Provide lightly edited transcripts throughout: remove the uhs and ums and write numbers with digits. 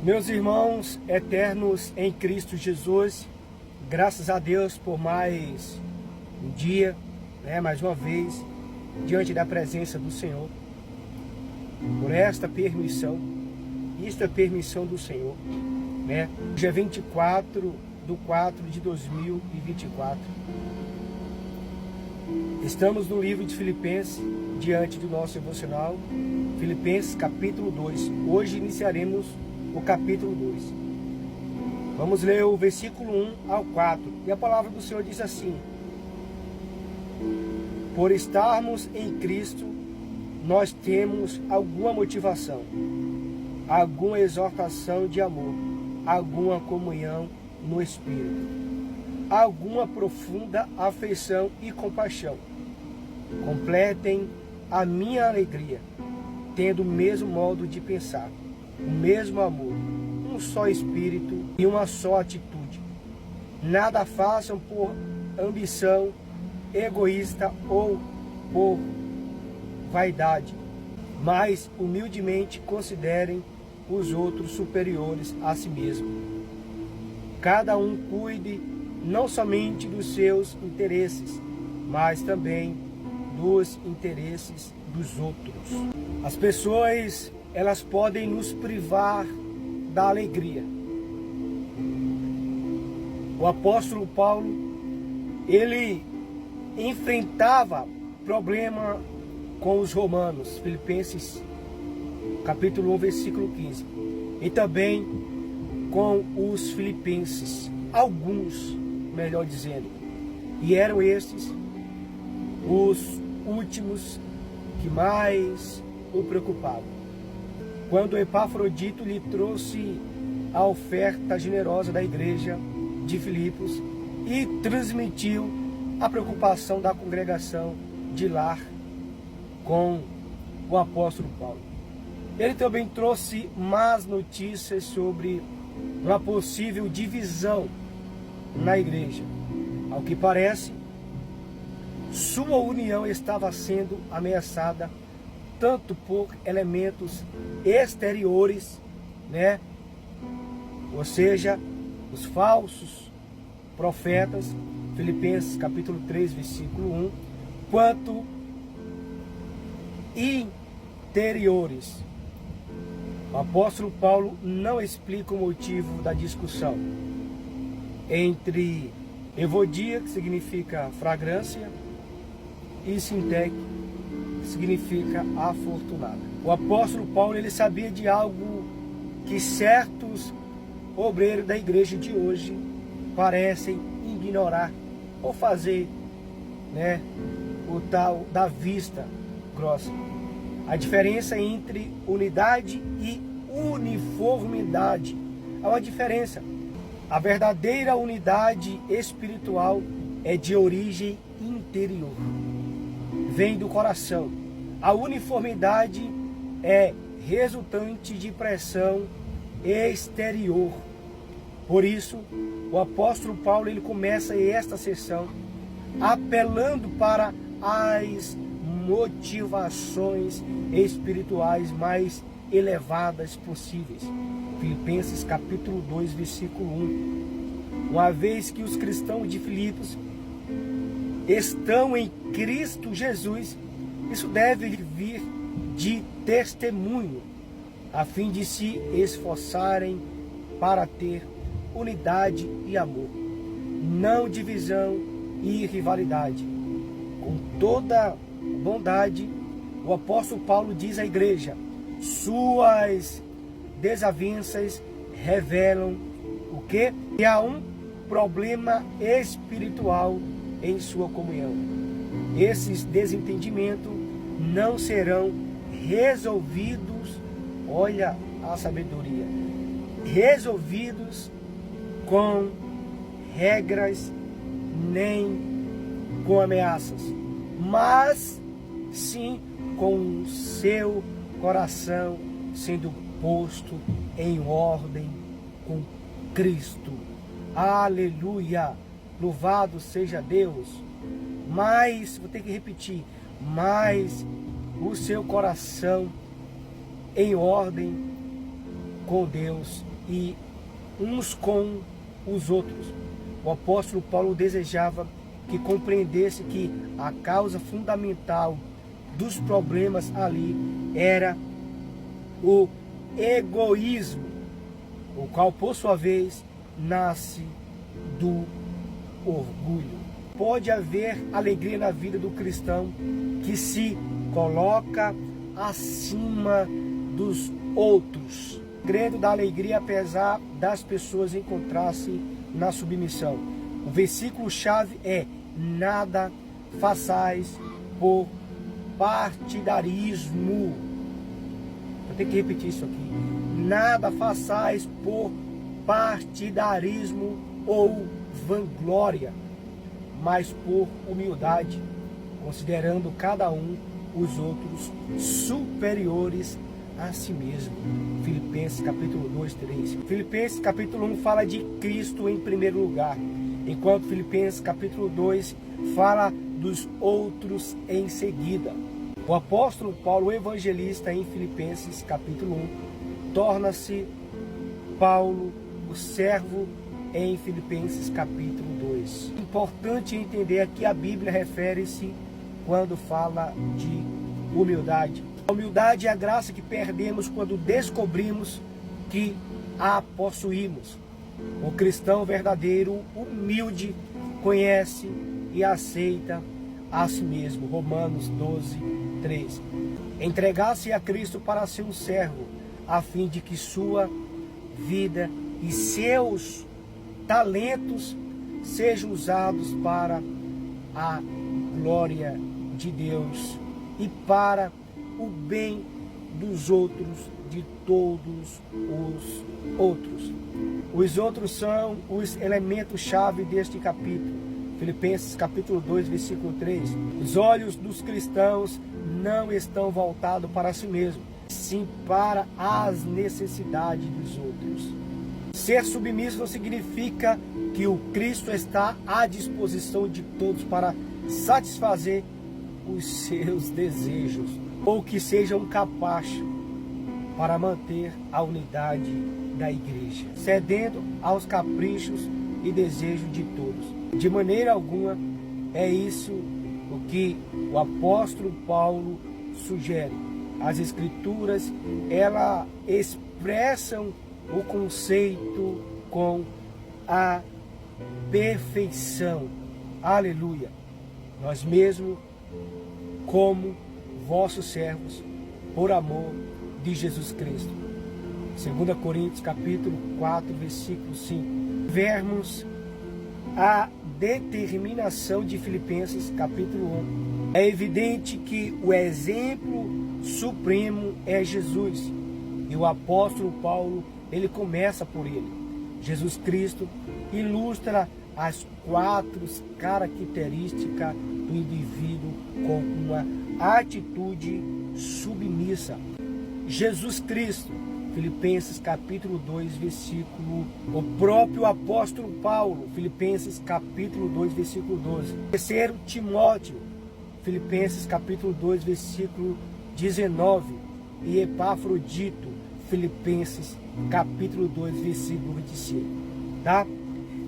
Meus irmãos eternos em Cristo Jesus, graças a Deus por mais um dia, mais uma vez, diante da presença do Senhor, por esta permissão, isto é permissão do Senhor, Dia 24/4/2024, estamos no livro de Filipenses, diante do nosso devocional, Filipenses capítulo 2, hoje iniciaremos o capítulo 2. Vamos ler o versículo 1 ao 4. E a palavra do Senhor diz assim: por estarmos em Cristo, nós temos alguma motivação, alguma exortação de amor, alguma comunhão no Espírito, alguma profunda afeição e compaixão. Completem a minha alegria, tendo o mesmo modo de pensar, o mesmo amor, um só espírito e uma só atitude. Nada façam por ambição egoísta ou por vaidade, mas humildemente considerem os outros superiores a si mesmo. Cada um cuide não somente dos seus interesses, mas também dos interesses dos outros. As pessoas, elas podem nos privar da alegria. O apóstolo Paulo, ele enfrentava problema com os romanos, Filipenses capítulo 1, versículo 15, e também com os filipenses, alguns, melhor dizendo, e eram estes os últimos que mais o preocupavam. Quando Epafrodito lhe trouxe a oferta generosa da igreja de Filipos e transmitiu a preocupação da congregação de lá com o apóstolo Paulo. Ele também trouxe más notícias sobre uma possível divisão na igreja. Ao que parece, sua união estava sendo ameaçada tanto por elementos exteriores, ou seja, os falsos profetas, Filipenses capítulo 3, versículo 1, quanto interiores. O apóstolo Paulo não explica o motivo da discussão entre Evodia, que significa fragrância, e Sintec, que significa afortunada. O apóstolo Paulo, ele sabia de algo que certos obreiros da igreja de hoje parecem ignorar ou fazer, o tal da vista grossa. A diferença entre unidade e uniformidade. Há uma diferença. A verdadeira unidade espiritual é de origem interior, vem do coração. A uniformidade é resultante de pressão exterior. Por isso, o apóstolo Paulo, ele começa esta sessão apelando para as motivações espirituais mais elevadas possíveis. Filipenses capítulo 2, versículo 1. Uma vez que os cristãos de Filipos estão em Cristo Jesus, isso deve vir de testemunho, a fim de se esforçarem para ter unidade e amor, não divisão e rivalidade. Com toda bondade, o apóstolo Paulo diz à igreja: suas desavenças revelam o quê? Que há um problema espiritual em sua comunhão. Esses desentendimentos não serão resolvidos, olha a sabedoria, resolvidos com regras nem com ameaças, mas sim com o seu coração sendo posto em ordem com Cristo. Aleluia! Louvado seja Deus! Mas, vou ter que repetir, mas o seu coração em ordem com Deus e uns com os outros. O apóstolo Paulo desejava que compreendesse que a causa fundamental dos problemas ali era o egoísmo, o qual por sua vez nasce do orgulho. Pode haver alegria na vida do cristão que se coloca acima dos outros. O segredo da alegria, apesar das pessoas encontrar-se na submissão. O versículo-chave é: nada façais por partidarismo. Eu tenho que repetir isso aqui. Nada façais por partidarismo ou vanglória, mas por humildade, considerando cada um os outros superiores a si mesmo. Filipenses capítulo 2, 3. Filipenses capítulo 1 fala de Cristo em primeiro lugar, enquanto Filipenses capítulo 2 fala dos outros em seguida. O apóstolo Paulo, o evangelista, em Filipenses capítulo 1, torna-se Paulo, o servo, em Filipenses capítulo 2. Importante entender que a Bíblia refere-se quando fala de humildade. A humildade é a graça que perdemos quando descobrimos que a possuímos. O cristão verdadeiro, humilde, conhece e aceita a si mesmo. Romanos 12, 3. Entregar-se a Cristo para ser um servo, a fim de que sua vida e seus talentos sejam usados para a glória de Deus e para o bem dos outros, de todos os outros. Os outros são os elementos-chave deste capítulo. Filipenses capítulo 2, versículo 3. Os olhos dos cristãos não estão voltados para si mesmos, sim para as necessidades dos outros. Ser submisso não significa que o Cristo está à disposição de todos para satisfazer os seus desejos, ou que seja um capacho para manter a unidade da igreja, cedendo aos caprichos e desejos de todos. De maneira alguma é isso o que o apóstolo Paulo sugere. As escrituras, elas expressam o conceito com a perfeição. Aleluia! Nós mesmos, como vossos servos, por amor de Jesus Cristo. 2 Coríntios capítulo 4, versículo 5. Vermos a determinação de Filipenses capítulo 1. É evidente que o exemplo supremo é Jesus. E o apóstolo Paulo, ele começa por ele. Jesus Cristo ilustra as 4 características do indivíduo com uma atitude submissa. Jesus Cristo, Filipenses capítulo 2, versículo. O próprio apóstolo Paulo, Filipenses capítulo 2, versículo 12. Terceiro, Timóteo, Filipenses capítulo 2, versículo 19. E Epafrodito, Filipenses capítulo 2, versículo 25. Tá?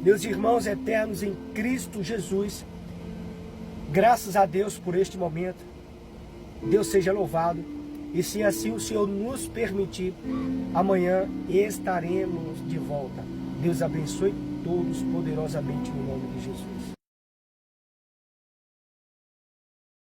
Meus irmãos eternos em Cristo Jesus, graças a Deus por este momento. Deus seja louvado. E se assim o Senhor nos permitir, amanhã estaremos de volta. Deus abençoe todos poderosamente no nome de Jesus.